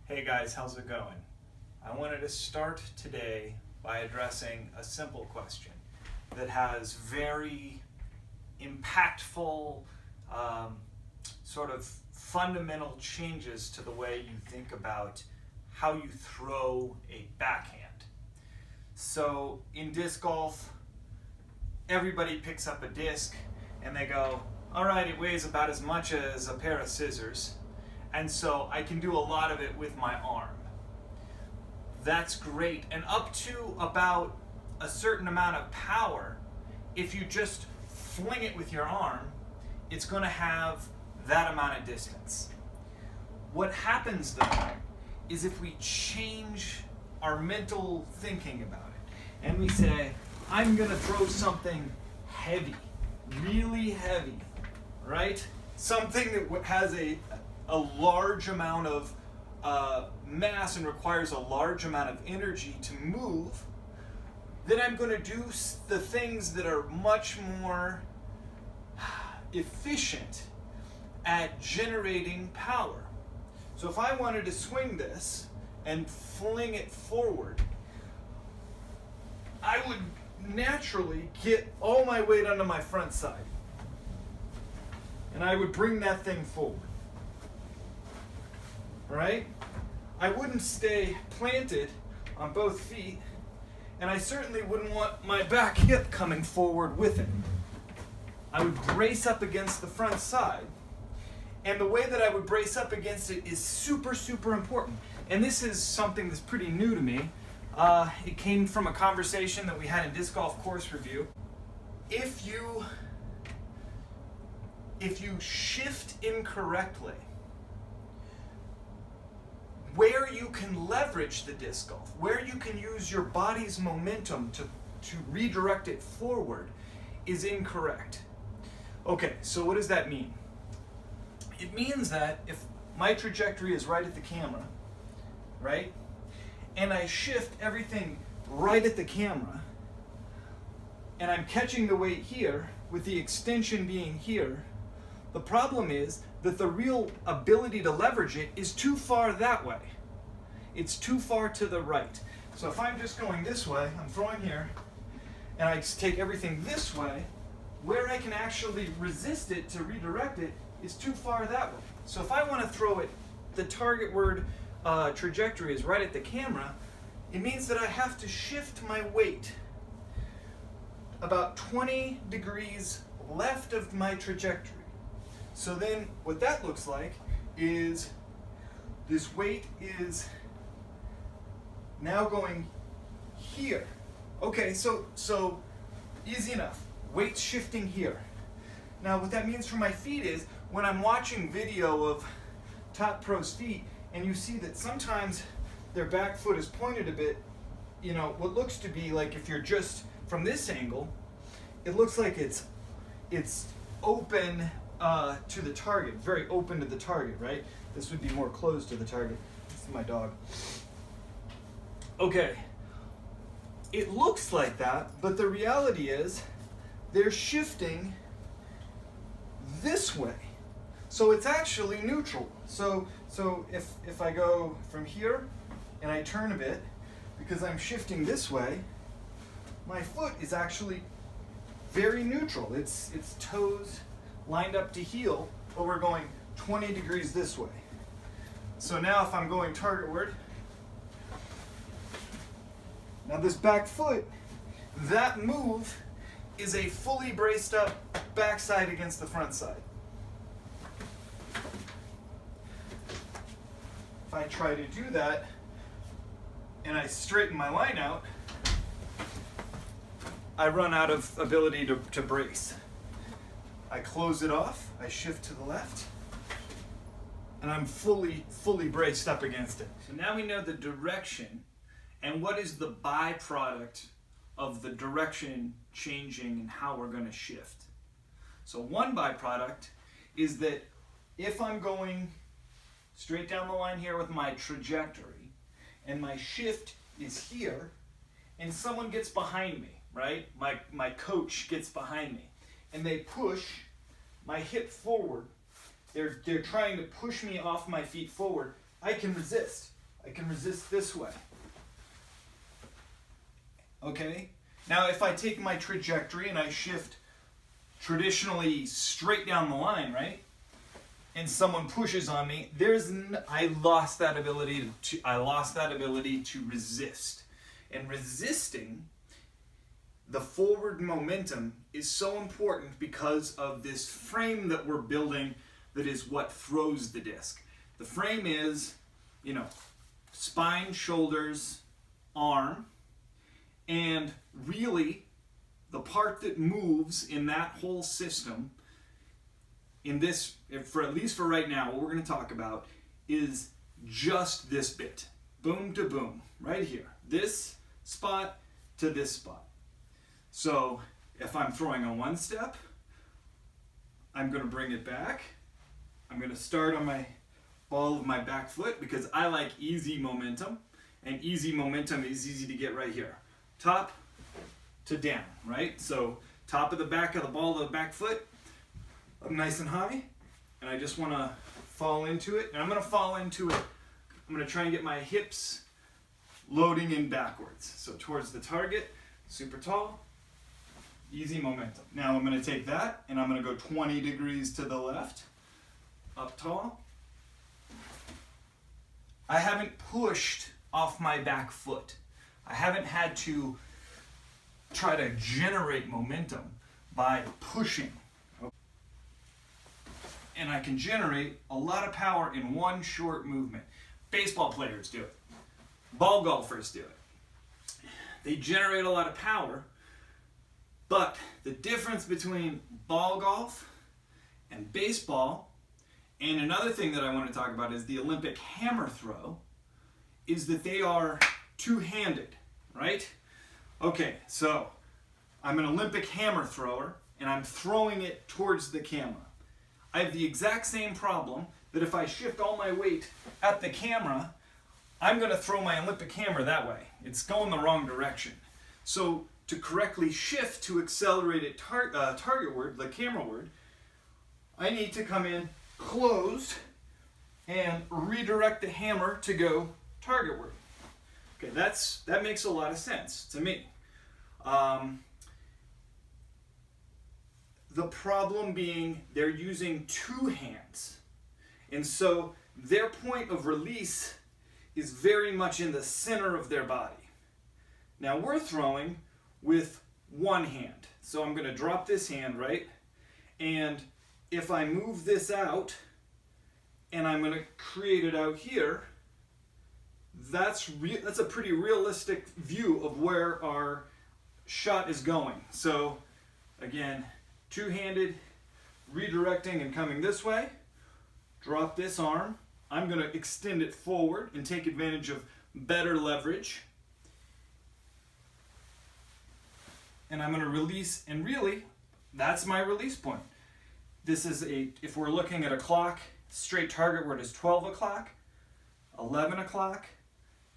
Hey guys, how's it going? I wanted to start today by addressing a simple question that has very impactful, sort of fundamental changes to the way you think about how you throw a backhand. So in disc golf, everybody picks up a disc and they go, all right, it weighs about as much as a pair of scissors, and so I can do a lot of it with my arm. That's great, and up to about a certain amount of power, if you just fling it with your arm, it's going to have that amount of distance. What happens though is if we change our mental thinking about it and we say, I'm going to throw something heavy, really heavy, right? Something that has a large amount of mass and requires a large amount of energy to move, then I'm going to do the things that are much more efficient at generating power. So if I wanted to swing this and fling it forward, I would naturally get all my weight onto my front side, and I would bring that thing forward. Right? I wouldn't stay planted on both feet, and I certainly wouldn't want my back hip coming forward with it. I would brace up against the front side, and the way that I would brace up against it is super, super important. And this is something that's pretty new to me. It came from a conversation that we had in disc golf course review. If you shift incorrectly, where you can leverage the disc golf, where you can use your body's momentum to redirect it forward, is incorrect. Okay, so what does that mean? It means that if my trajectory is right at the camera, right, and I shift everything right at the camera, and I'm catching the weight here, with the extension being here, the problem is that the real ability to leverage it is too far that way. It's too far to the right. So if I'm just going this way, I'm throwing here, and I just take everything this way, where I can actually resist it to redirect it is too far that way. So if I want to throw it, the targetward trajectory is right at the camera, it means that I have to shift my weight about 20 degrees left of my trajectory. So then what that looks like is this weight is now going here. Okay, so easy enough. Weight's shifting here. Now what that means for my feet is when I'm watching video of top pros' feet and you see that sometimes their back foot is pointed a bit, you know, what looks to be like, if you're just from this angle, it looks like it's open to the target, very open to the target, right? This would be more closed to the target. This is my dog. Okay, it looks like that, but the reality is they're shifting this way. So it's actually neutral. So if I go from here and I turn a bit, because I'm shifting this way, my foot is actually very neutral. It's toes lined up to heel, but we're going 20 degrees this way. So now if I'm going targetward, now this back foot, that move is a fully braced up backside against the front side. If I try to do that and I straighten my line out, I run out of ability to brace. I close it off, I shift to the left, and I'm fully braced up against it. So now we know the direction and what is the byproduct of the direction changing and how we're going to shift. So one byproduct is that if I'm going straight down the line here with my trajectory and my shift is here and someone gets behind me, right? My coach gets behind me and they push my hip forward. They're trying to push me off my feet forward. I can resist. I can resist this way. Okay? Now if I take my trajectory and I shift traditionally straight down the line, right? And someone pushes on me, I lost that ability to resist. And resisting the forward momentum is so important because of this frame that we're building that is what throws the disc. The frame is, spine, shoulders, arm, and really the part that moves in that whole system, at least for right now, what we're going to talk about is just this bit. Boom to boom, right here. This spot to this spot. So if I'm throwing on one step, I'm going to bring it back. I'm going to start on my ball of my back foot because I like easy momentum, and easy momentum is easy to get right here. Top to down, right? So top of the back of the ball of the back foot, up nice and high, and I just want to fall into it. And I'm going to fall into it. I'm going to try and get my hips loading in backwards. So towards the target, super tall, easy momentum. Now I'm going to take that and I'm going to go 20 degrees to the left, up tall. I haven't pushed off my back foot. I haven't had to try to generate momentum by pushing. And I can generate a lot of power in one short movement. Baseball players do it. Ball golfers do it. They generate a lot of power, but the difference between ball golf and baseball, and another thing that I want to talk about is the Olympic hammer throw, is that they are two-handed, right? Okay, so I'm an Olympic hammer thrower, and I'm throwing it towards the camera. I have the exact same problem that if I shift all my weight at the camera, I'm going to throw my Olympic hammer that way. It's going the wrong direction. So to correctly shift to accelerated targetward, the camera-ward, I need to come in closed and redirect the hammer to go targetward. Okay, that makes a lot of sense to me. The problem being they're using two hands. And so their point of release is very much in the center of their body. Now we're throwing with one hand. So I'm going to drop this hand, right? And if I move this out and I'm going to create it out here, that's a pretty realistic view of where our shot is going. So again, two-handed, redirecting and coming this way. Drop this arm. I'm going to extend it forward and take advantage of better leverage. And I'm going to release, and really, that's my release point. This is if we're looking at a clock, straight target word is 12 o'clock, 11 o'clock,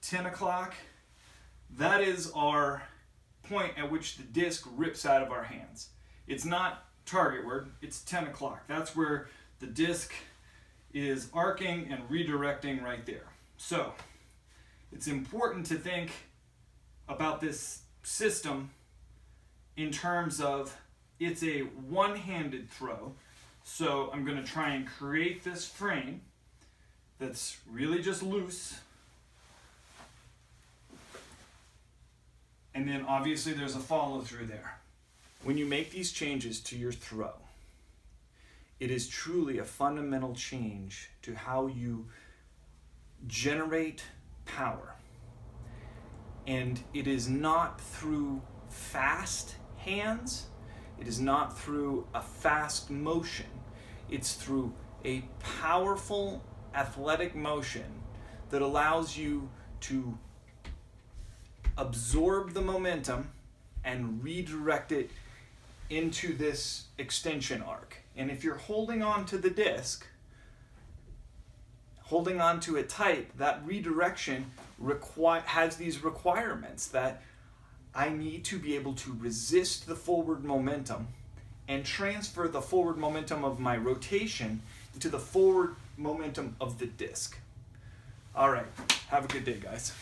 10 o'clock. That is our point at which the disc rips out of our hands. It's not target word, it's 10 o'clock. That's where the disc is arcing and redirecting right there. So it's important to think about this system in terms of it's a one-handed throw. So I'm going to try and create this frame that's really just loose. And then obviously there's a follow through there. When you make these changes to your throw, it is truly a fundamental change to how you generate power. And it is not through fast hands, it is not through a fast motion, it's through a powerful athletic motion that allows you to absorb the momentum and redirect it into this extension arc. And if you're holding on to the disc, holding on to it tight, that redirection has these requirements that I need to be able to resist the forward momentum and transfer the forward momentum of my rotation into the forward momentum of the disc. All right. Have a good day, guys.